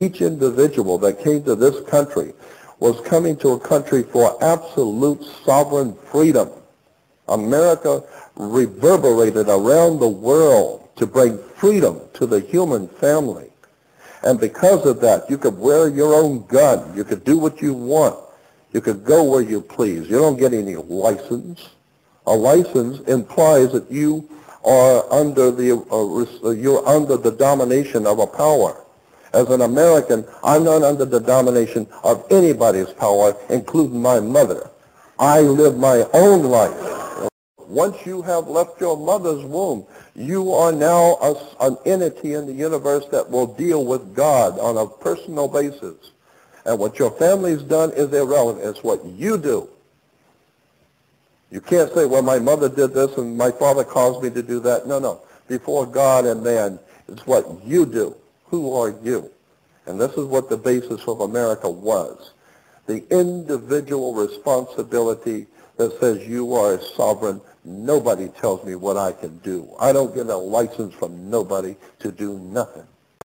Each individual that came to this country was coming to a country for absolute sovereign freedom. America reverberated around the world to bring freedom to the human family. And because of that, you could wear your own gun. You could do what you want. You could go where you please. You don't get any license. A license implies that you are under the domination of a power. As an American, I'm not under the domination of anybody's power, including my mother. I live my own life. Once you have left your mother's womb, you are now an entity in the universe that will deal with God on a personal basis. And what your family's done is irrelevant. It's what you do. You can't say, well, my mother did this and my father caused me to do that. No, no. Before God and man, it's what you do. Who are you? And this is what the basis of America was. The individual responsibility that says you are a sovereign. Nobody tells me what I can do. I don't get a license from nobody to do nothing.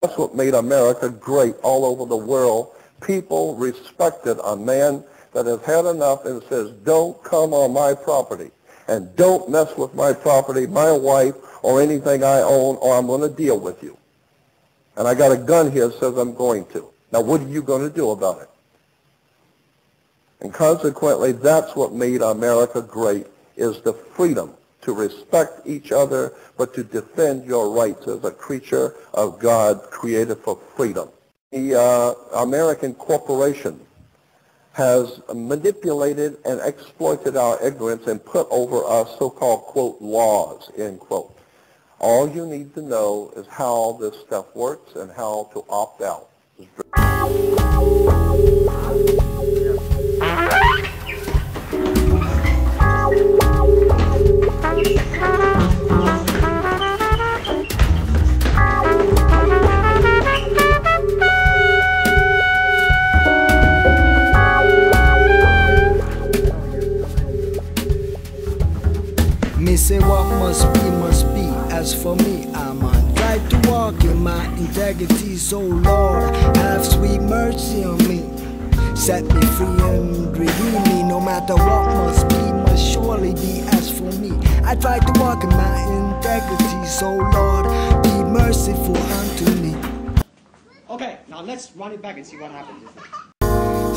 That's what made America great all over the world. People respected a man that has had enough and says, don't come on my property and don't mess with my property, my wife, or anything I own, or I'm going to deal with you. And I got a gun here that says I'm going to. Now, what are you going to do about it? And consequently, that's what made America great, is the freedom to respect each other, but to defend your rights as a creature of God created for freedom. The American corporation has manipulated and exploited our ignorance and put over us so-called, quote, laws, end quote. All you need to know is how this stuff works and how to opt out. Me say what must be, must be. As for me, I'm on right to walk in my integrity. So Lord, have sweet mercy on me. Set me free and redeem me. No matter what must be, must surely be. As for me, I try to walk in my integrity. So Lord, be merciful unto me. Okay, now let's run it back and see what happens.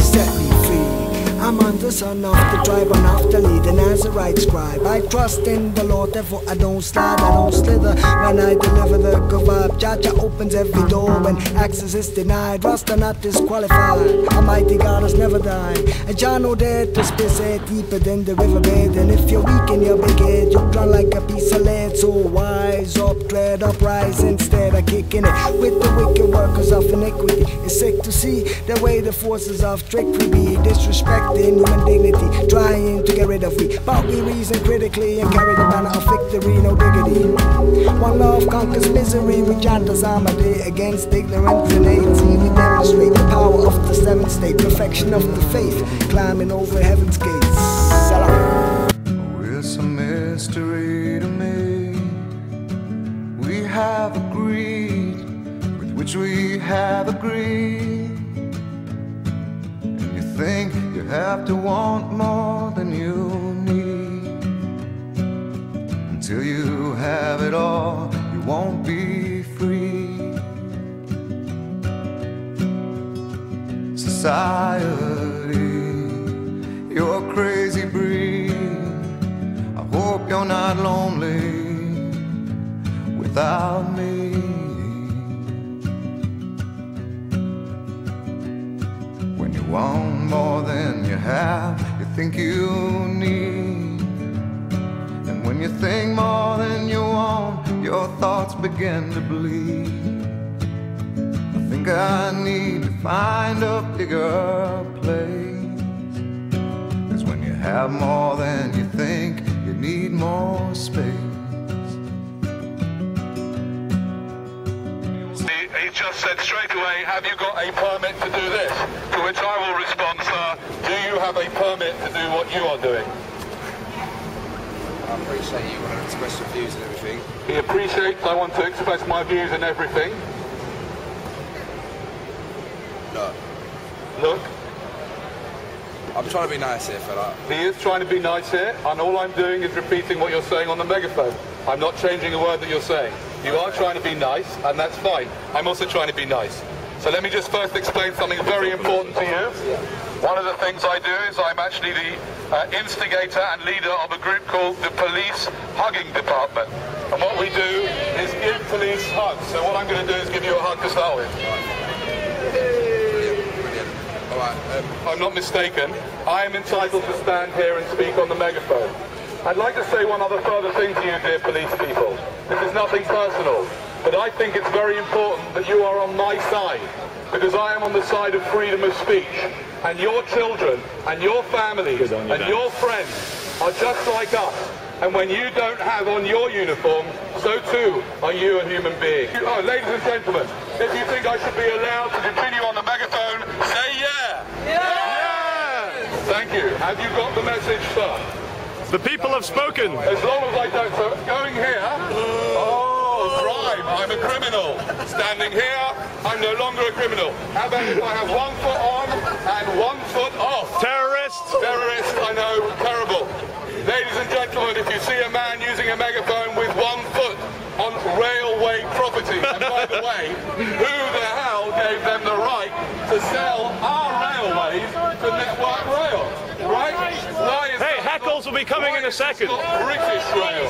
Set me free. I'm on the son of the tribe and of the lead, and as a right scribe I trust in the Lord, therefore I don't slide, I don't slither. When I deliver the good vibe, Jah opens every door when access is denied. Rasta not disqualified, Almighty God has never died. And Jah know that the space is deeper than the riverbed. And if you're weak in your big head, you drown like a piece of lead. So wise up, tread up, rise instead of kicking it with the wicked workers of iniquity. It's sick to see the way the forces of trickery be disrespecting human dignity, trying to get rid of we. But we reason critically and carry the banner of victory, no diggity. One love conquers misery, we chant as Armaday against ignorance and hate. We demonstrate the power of the seventh state, perfection of the faith, climbing over heaven's gates. Salam. It's a mystery to me. We have agreed with which we have agreed. And you think you have to want more than you need. Until you have it all, you won't be free. Society, you're a crazy breed. I hope you're not lonely without me. When you want more than you have, you think you need. And when you think more than you want, your thoughts begin to bleed. I think I need to find a bigger place. 'Cause when you have more than you think, you need more space. He just said straight away, have you got a permit to do this? To which I will respond, sir, do you have a permit to do what you are doing? I appreciate you want to express your views and everything. He appreciates I want to express my views and everything. Look. I'm trying to be nice here, fella. He is trying to be nice here, and all I'm doing is repeating what you're saying on the megaphone. I'm not changing a word that you're saying. You are trying to be nice, and that's fine. I'm also trying to be nice. So let me just first explain something very important to you. One of the things I do is I'm actually the instigator and leader of a group called the Police Hugging Department. And what we do is give police hugs. So what I'm going to do is give you a hug to start with. All right. If I'm not mistaken, I am entitled to stand here and speak on the megaphone. I'd like to say one other further thing to you, dear police people. This is nothing personal, but I think it's very important that you are on my side, because I am on the side of freedom of speech. And your children, and your families, and your friends are just like us. And when you don't have on your uniform, so too are you a human being. Oh, ladies and gentlemen, if you think I should be allowed to continue on the megaphone, say yeah! Yeah! Thank you. Have you got the message, sir? The people have spoken. As long as I don't, so going here, oh, crime, I'm a criminal. Standing here, I'm no longer a criminal. How about if I have 1 foot on and 1 foot off? Terrorist! Terrorist, I know, terrible. Ladies and gentlemen, if you see a man using a megaphone with 1 foot on railway property, and by the way, who the hell gave them the right to sell our railways to Network Rail? Right? Why is Hey, Hackles will be coming in a second. It's not British Rail.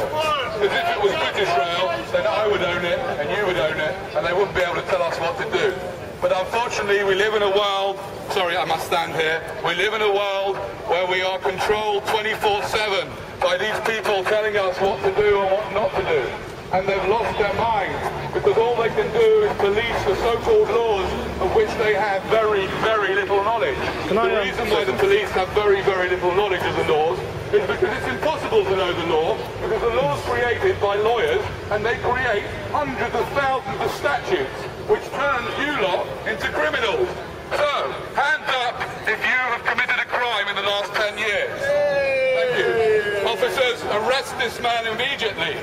Because if it was British Rail, then I would own it, and you would own it, and they wouldn't be able to tell us what to do. But unfortunately, we live in a world, sorry, I must stand here, we live in a world where we are controlled 24/7 by these people telling us what to do and what not to do. And they've lost their minds, because all they can do is police the so-called laws of which they have very, very little knowledge. The reason why the police have very, very little knowledge of the laws is because it's impossible to know the law, because the law is created by lawyers, and they create hundreds of thousands of statutes, which turns you lot into criminals. So, hands up if you have committed a crime in the last 10 years. Thank you. Officers, arrest this man immediately.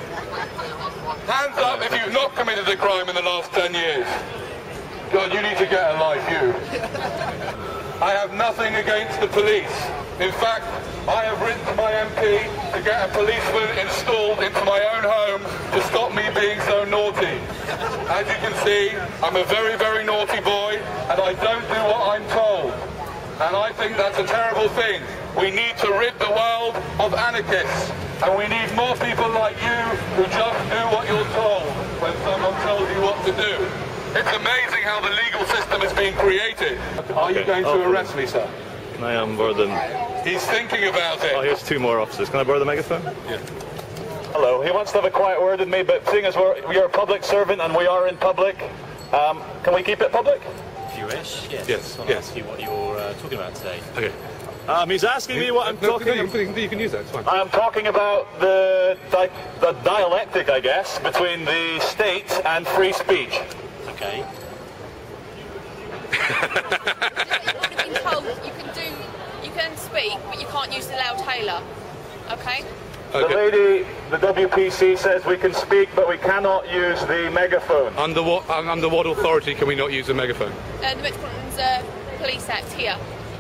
Hands up if you've not committed a crime in the last 10 years. God, you need to get a life, you. I have nothing against the police. In fact, I have written to my MP to get a policeman installed into my own home to stop me being so naughty. As you can see, I'm a very, very naughty boy, and I don't do what I'm told. And I think that's a terrible thing. We need to rid the world of anarchists. And we need more people like you who just do what you're told when someone tells you what to do. It's amazing how the legal system is being created. Are you going to arrest me, sir? Can I borrow them? He's thinking about it. Oh, here's 2 more officers. Can I borrow the megaphone? Yeah. Hello, he wants to have a quiet word with me, but seeing as you're a public servant and we are in public, can we keep it public? If you wish, yes. Yes, I want yes. to ask you what you're talking about today. Okay. He's asking me what I'm talking about. You can use that, it's fine. I'm talking about the dialectic, I guess, between the state and free speech. Okay. You've been told you can speak, but you can't use the loudhailer. Okay? Okay. The WPC says we can speak, but we cannot use the megaphone. Under what authority can we not use a megaphone? The Metropolitan's Police Act here.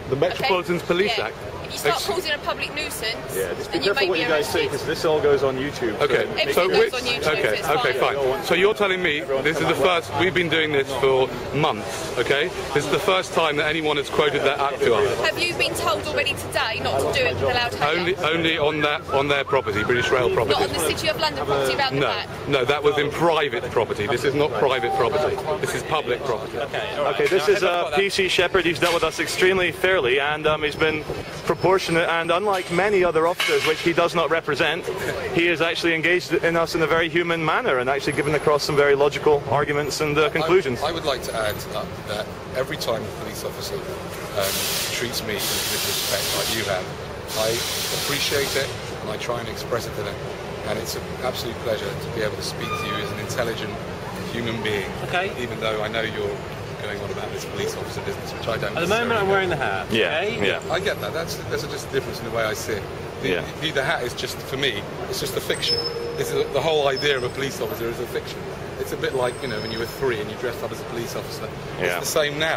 The Metropolitan's Police Act? If you start causing a public nuisance, just be then you careful may what be you guys say, arrested. because this all goes on YouTube. Okay, Everything goes on YouTube, okay, it's okay, fine. fine. So you're telling me this is the first, we've been doing this for months, okay? This is the first time that anyone has quoted that act to us. Have you been told already today not to do it with the loudhailer? Only on their property, British Rail property. Not on the City of London property around the back? No, that was in private property. This is not private property. This is public property. Okay, this is PC Shepherd. He's dealt with us extremely fairly, and he's been proportionate, and unlike many other officers which he does not represent, he has actually engaged in us in a very human manner and actually given across some very logical arguments and conclusions. I would like to add that every time a police officer treats me with respect like you have, I appreciate it and I try and express it to them. And it's an absolute pleasure to be able to speak to you as an intelligent human being. Okay. Even though I know you're going on about this police officer business, which I don't. At the moment, I'm wearing the hat. Yeah, okay? yeah. I get that. That's just a difference in the way I see it. The hat is just, for me, it's just a fiction. The whole idea of a police officer is a fiction. It's a bit like, when you were 3 and you dressed up as a police officer. It's the same now.